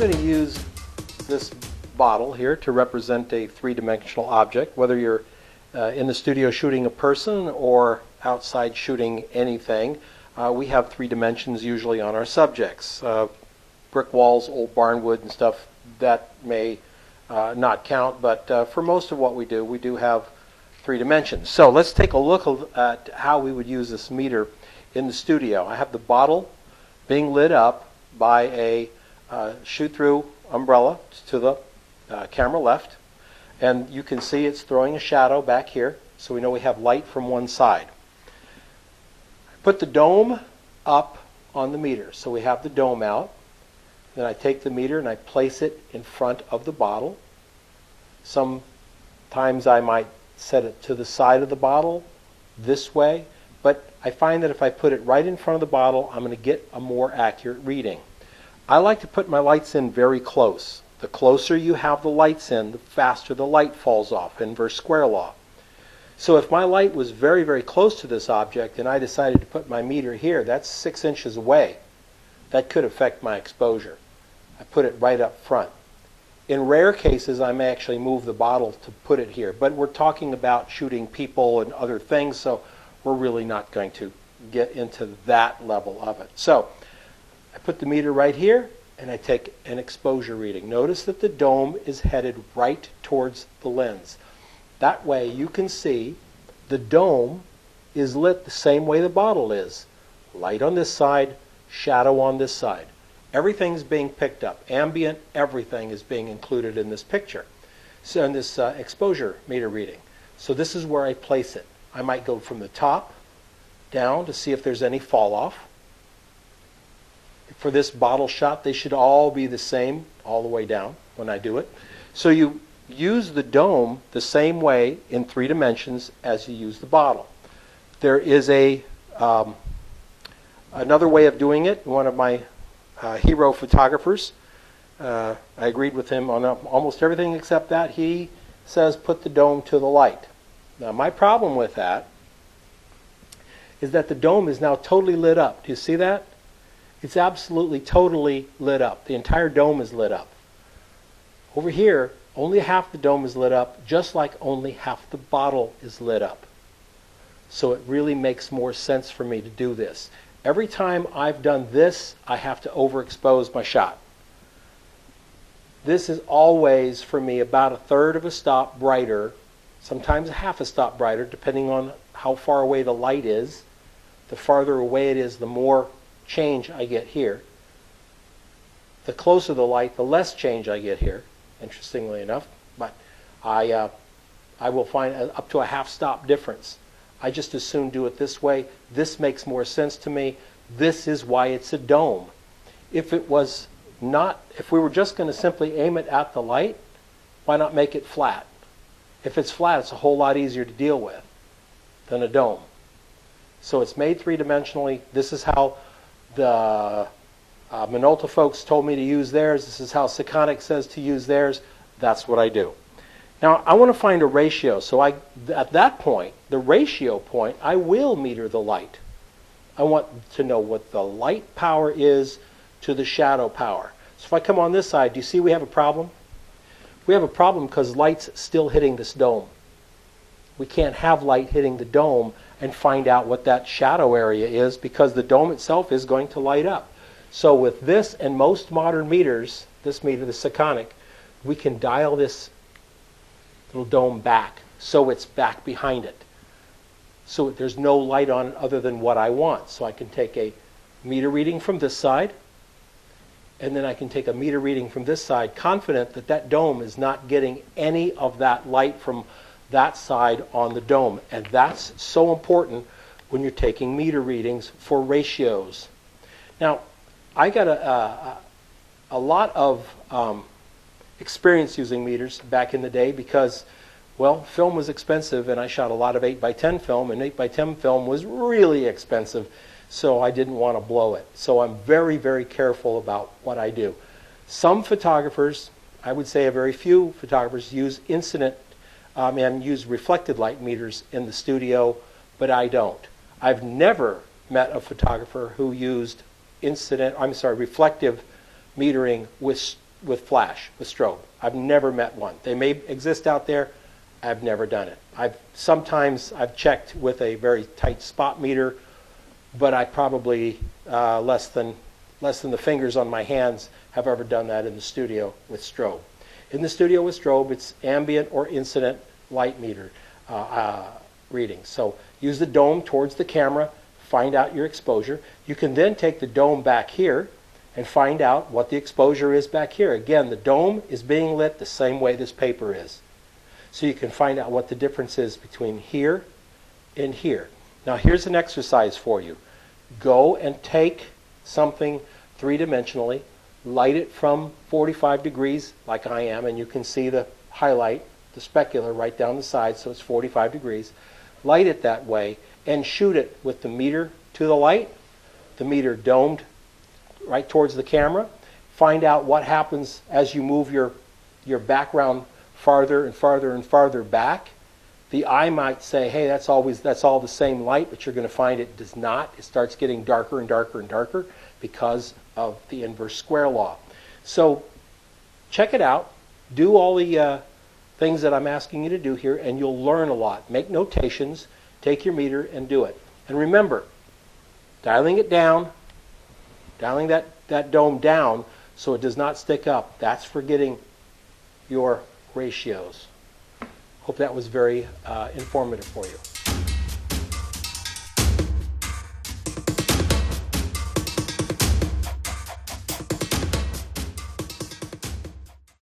going to use this bottle here to represent a three-dimensional object, whether you're in the studio shooting a person or outside shooting anything. We have 3 dimensions usually on our subjects. Brick walls, old barnwood and stuff, that may not count, but for most of what we do have 3 dimensions. So let's take a look at how we would use this meter in the studio. I have the bottle being lit up by a shoot-through umbrella to the camera left, and you can see it's throwing a shadow back here, so we know we have light from one side. Put the dome up on the meter, so we have the dome out. Then I take the meter and I place it in front of the bottle. Sometimes I might set it to the side of the bottle this way, but I find that if I put it right in front of the bottle, I'm going to get a more accurate reading. I like to put my lights in very close. The closer you have the lights in, the faster the light falls off, inverse square law. So if my light was very, very close to this object and I decided to put my meter here, that's 6 inches away. That could affect my exposure. I put it right up front. In rare cases, I may actually move the bottle to put it here, but we're talking about shooting people and other things, so we're really not going to get into that level of it. So I put the meter right here and I take an exposure reading. Notice that the dome is headed right towards the lens. That way you can see the dome is lit the same way the bottle is. Light on this side, shadow on this side. Everything's being picked up. Ambient, everything is being included in this picture. So in this exposure meter reading. So this is where I place it. I might go from the top down to see if there's any fall off. For this bottle shot, they should all be the same all the way down when I do it. So you use the dome the same way in 3 dimensions as you use the bottle. There is another way of doing it. One of my hero photographers, I agreed with him on almost everything except that. He says put the dome to the light. Now my problem with that is that the dome is now totally lit up. Do you see that? It's absolutely totally lit up. The entire dome is lit up. Over here, only half the dome is lit up, just like only half the bottle is lit up. So it really makes more sense for me to do this. Every time I've done this, I have to overexpose my shot. This is always, for me, about 1/3 of a stop brighter, sometimes a 1/2 a stop brighter, depending on how far away the light is. The farther away it is, the more change I get here. The closer the light, the less change I get here, interestingly enough. But I will find up to a 1/2 stop difference. I just as soon do it this way. This makes more sense to me. This is why it's a dome. If it was not, if we were just going to simply aim it at the light, why not make it flat? If it's flat, it's a whole lot easier to deal with than a dome. So it's made 3-dimensionally. This is how the Minolta folks told me to use theirs. This is how Sekonic says to use theirs. That's what I do. Now, I want to find a ratio. So at that point, the ratio point, I will meter the light. I want to know what the light power is to the shadow power. So if I come on this side, do you see we have a problem? We have a problem because light's still hitting this dome. We can't have light hitting the dome and find out what that shadow area is because the dome itself is going to light up. So with this and most modern meters, this meter, the Sekonic, we can dial this little dome back so it's back behind it. So there's no light on it other than what I want. So I can take a meter reading from this side, and then I can take a meter reading from this side, confident that that dome is not getting any of that light from that side on the dome. And that's so important when you're taking meter readings for ratios. Now, I got a lot of experience using meters back in the day because, well, film was expensive and I shot a lot of 8x10 film, and 8x10 film was really expensive, so I didn't want to blow it. So I'm very, very careful about what I do. Some photographers, I would say a very few photographers, use incident and use reflected light meters in the studio, but I don't. I've never met a photographer who used reflective metering with with flash, with strobe. I've never met one. They may exist out there. I've never done it. Sometimes I've checked with a very tight spot meter, but I probably less than the fingers on my hands have ever done that in the studio with strobe. In the studio with strobe, it's ambient or incident light meter reading. So use the dome towards the camera, find out your exposure. You can then take the dome back here and find out what the exposure is back here. Again, the dome is being lit the same way this paper is. So you can find out what the difference is between here and here. Now here's an exercise for you. Go and take something three-dimensionally, light it from 45 degrees like I am, and you can see the highlight, the specular right down the side, so it's 45 degrees. Light it that way and shoot it with the meter to the light, the meter domed right towards the camera. Find out what happens as you move your background farther and farther and farther back. The eye might say, hey, that's all the same light, but you're going to find it does not. It starts getting darker and darker and darker because of the inverse square law. So check it out. Do all the things that I'm asking you to do here, and you'll learn a lot. Make notations, take your meter, and do it. And remember, dialing it down, dialing that dome down so it does not stick up. That's for getting your ratios. Hope that was very informative for you.